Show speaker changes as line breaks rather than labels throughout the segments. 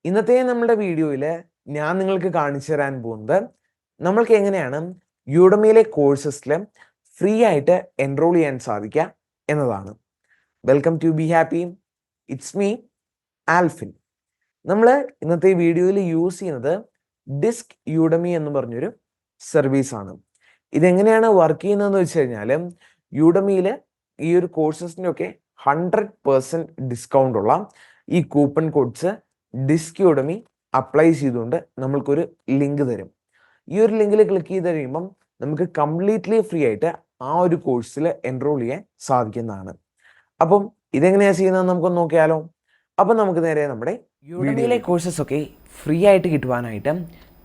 ഇന്നത്തെ നമ്മുടെ വീഡിയോയിൽ ഞാൻ നിങ്ങൾക്ക് കാണിച്ചു തരാൻ പോകുന്നത് നമ്മൾക്ക് എങ്ങനെയാണ് യൂഡമിയിലെ കോഴ്സസിൽ ഫ്രീ ആയിട്ട് എൻറോൾ ചെയ്യാൻ സാധിക്കുക എന്നതാണ്. Welcome to be happy, it's me Alfin. നമ്മൾ ഇന്നത്തെ വീഡിയോയിൽ യൂസ് ചെയ്യുന്നത് ഡിസ്ക് യൂഡമി എന്ന് പറഞ്ഞൊരു സർവീസാണ്. ഇതെങ്ങനെയാണ് വർക്ക് ചെയ്യുന്നതെന്ന് വെച്ച് കഴിഞ്ഞാൽ യൂഡമിയിൽ ഈ ഒരു കോഴ്സസിൻ്റെ ഒക്കെ 100% ഡിസ്കൗണ്ട് ഉള്ള ഈ coupon codes disk Udemy apply ചെയ്തുകൊണ്ട് നമ്മൾക്കൊരു ലിങ്ക് തരും. ഈ ഒരു ലിങ്കിൽ ക്ലിക്ക് ചെയ്ത് കഴിയുമ്പം നമുക്ക് കംപ്ലീറ്റ്ലി ഫ്രീ ആയിട്ട് ആ ഒരു കോഴ്സിൽ എൻറോൾ ചെയ്യാൻ സാധിക്കുന്നതാണ്. അപ്പം ഇതെങ്ങനെയാണ് ചെയ്യുന്നത് നമുക്കൊന്ന് നോക്കിയാലോ. അപ്പം നമുക്ക് നേരെ നമ്മുടെ യൂഡമിയിലെ കോഴ്സസ് ഒക്കെ ഫ്രീ ആയിട്ട് കിട്ടുവാനായിട്ട്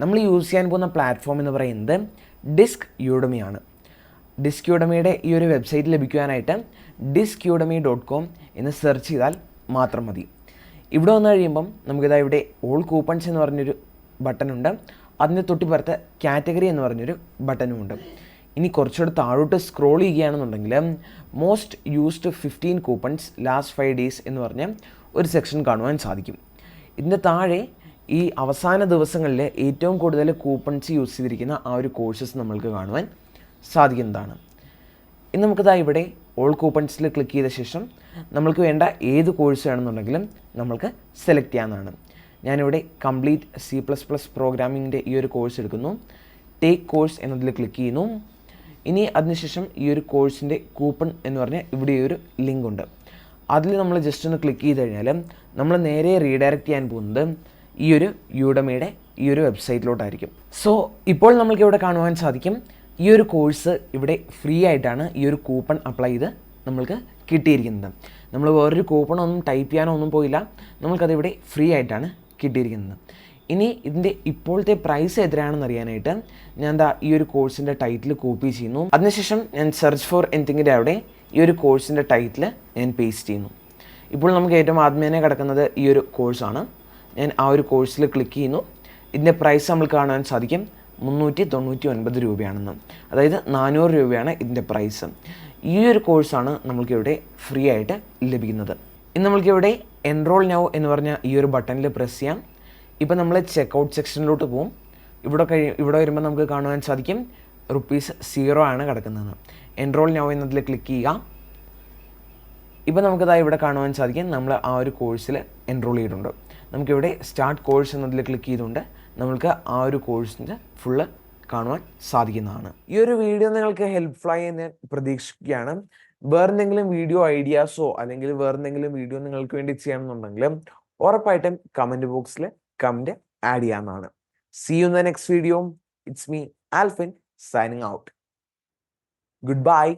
നമ്മൾ യൂസ് ചെയ്യാൻ പോകുന്ന പ്ലാറ്റ്ഫോം എന്ന് പറയുന്നത് ഡിസ്ക് യൂഡമിയാണ്. ഡിസ്ക് യൂഡമിയുടെ ഈ ഒരു വെബ്സൈറ്റ് ലഭിക്കുവാനായിട്ട് discudemy.com എന്ന് സെർച്ച് ചെയ്താൽ മാത്രം മതി. ഇവിടെ വന്നു കഴിയുമ്പം നമുക്കിതാ ഇവിടെ ഓൾ കൂപ്പൺസ് എന്ന് പറഞ്ഞൊരു ബട്ടണുണ്ട്. അതിന് തൊട്ടിപ്പുറത്ത് കാറ്റഗറി എന്ന് പറഞ്ഞൊരു ബട്ടനുമുണ്ട്. ഇനി കുറച്ചുകൂടെ താഴോട്ട് സ്ക്രോൾ ചെയ്യുകയാണെന്നുണ്ടെങ്കിൽ most used 15 coupons last 5 days എന്ന് പറഞ്ഞ ഒരു സെക്ഷൻ കാണുവാൻ സാധിക്കും. ഇതിൻ്റെ താഴെ ഈ അവസാന ദിവസങ്ങളിൽ ഏറ്റവും കൂടുതൽ കൂപ്പൺസ് യൂസ് ചെയ്തിരിക്കുന്ന ആ ഒരു കോഴ്സസ് നമ്മൾക്ക് കാണുവാൻ സാധിക്കുന്നതാണ്. ഇനി നമുക്കിതാ ഇവിടെ ഓൾ കൂപ്പൺസിൽ ക്ലിക്ക് ചെയ്ത ശേഷം നമ്മൾക്ക് വേണ്ട ഏത് കോഴ്സ് വേണമെന്നുണ്ടെങ്കിലും നമ്മൾക്ക് സെലക്ട് ചെയ്യാവുന്നതാണ്. ഞാനിവിടെ കംപ്ലീറ്റ് C++ പ്രോഗ്രാമിങ്ങിൻ്റെ ഈ ഒരു കോഴ്സ് എടുക്കുന്നു. ടേക്ക് കോഴ്സ് എന്നതിൽ ക്ലിക്ക് ചെയ്യുന്നു. ഇനി അതിനുശേഷം ഈ ഒരു കോഴ്സിൻ്റെ കൂപ്പൺ എന്ന് പറഞ്ഞാൽ ഇവിടെ ഒരു ലിങ്ക് ഉണ്ട്. അതിൽ നമ്മൾ ജസ്റ്റ് ഒന്ന് ക്ലിക്ക് ചെയ്ത് കഴിഞ്ഞാൽ നമ്മൾ നേരെ റീഡയറക്റ്റ് ചെയ്യാൻ പോകുന്നത് ഈ ഒരു യൂഡമിയുടെ ഈ ഒരു വെബ്സൈറ്റിലോട്ടായിരിക്കും. സോ ഇപ്പോൾ നമ്മൾക്ക് ഇവിടെ കാണുവാൻ സാധിക്കും ഈ ഒരു കോഴ്സ് ഇവിടെ ഫ്രീ ആയിട്ടാണ് ഈ ഒരു കൂപ്പൺ അപ്ലൈ ചെയ്ത് നമ്മൾക്ക് കിട്ടിയിരിക്കുന്നത്. നമ്മൾ വേറൊരു കൂപ്പണൊന്നും ടൈപ്പ് ചെയ്യാനോ ഒന്നും പോയില്ല, നമ്മൾക്കത് ഇവിടെ ഫ്രീ ആയിട്ടാണ് കിട്ടിയിരിക്കുന്നത്. ഇനി ഇതിൻ്റെ ഇപ്പോഴത്തെ പ്രൈസ് എത്രയാണെന്ന് അറിയാനായിട്ട് ഞാൻ എന്താ ഈ ഒരു കോഴ്സിൻ്റെ ടൈറ്റിൽ കോപ്പി ചെയ്യുന്നു. അതിനുശേഷം ഞാൻ സെർച്ച് ഫോർ എനിത്തിങ്ങിൻ്റെ അവിടെ ഈ ഒരു കോഴ്സിൻ്റെ ടൈറ്റിൽ ഞാൻ പേസ്റ്റ് ചെയ്യുന്നു. ഇപ്പോൾ നമുക്ക് ഏറ്റവും ആദ്യമേ കിടക്കുന്നത് ഈ ഒരു കോഴ്സാണ്. ഞാൻ ആ ഒരു കോഴ്സിൽ ക്ലിക്ക് ചെയ്യുന്നു. ഇതിൻ്റെ പ്രൈസ് നമ്മൾ കാണാൻ സാധിക്കും 399 രൂപയാണെന്ന്, അതായത് 400 രൂപയാണ് ഇതിൻ്റെ പ്രൈസ്. ഈ ഒരു കോഴ്സാണ് നമ്മൾക്കിവിടെ ഫ്രീ ആയിട്ട് ലഭിക്കുന്നത്. ഇനി നമ്മൾക്കിവിടെ എൻറോൾ നൗ എന്ന് പറഞ്ഞ ഈ ഒരു ബട്ടണിൽ പ്രസ് ചെയ്യാം. ഇപ്പം നമ്മൾ ചെക്കൗട്ട് സെക്ഷനിലോട്ട് പോകും. ഇവിടെ വരുമ്പോൾ നമുക്ക് കാണുവാൻ സാധിക്കും ₹0 ആണ് കിടക്കുന്നത്. എൻറോൾ നൗ എന്നതിൽ ക്ലിക്ക് ചെയ്യുക. ഇപ്പം നമുക്കതാ ഇവിടെ കാണുവാൻ സാധിക്കും നമ്മൾ ആ ഒരു കോഴ്സിൽ എൻറോൾ ചെയ്തിട്ടുണ്ട്. നമുക്കിവിടെ സ്റ്റാർട്ട് കോഴ്സ് എന്നതിൽ ക്ലിക്ക് ചെയ്തുകൊണ്ട് നമ്മൾക്ക് ആ ഒരു കോഴ്സിൻ്റെ ഫുള്ള് കാണുവാൻ സാധിക്കുന്നതാണ്. ഈ ഒരു വീഡിയോ നിങ്ങൾക്ക് ഹെൽപ്ഫുള്ളായി എന്ന് പ്രതീക്ഷിക്കുകയാണ്. വേറെന്തെങ്കിലും വീഡിയോ ഐഡിയാസോ അല്ലെങ്കിൽ വേറെന്തെങ്കിലും വീഡിയോ നിങ്ങൾക്ക് വേണ്ടി ചെയ്യണമെന്നുണ്ടെങ്കിൽ ഉറപ്പായിട്ടും കമൻറ്റ് ബോക്സിൽ കമൻറ്റ് ആഡ് ചെയ്യാവുന്നതാണ്. See you in the next video. It's me, Alfin, signing out. Goodbye.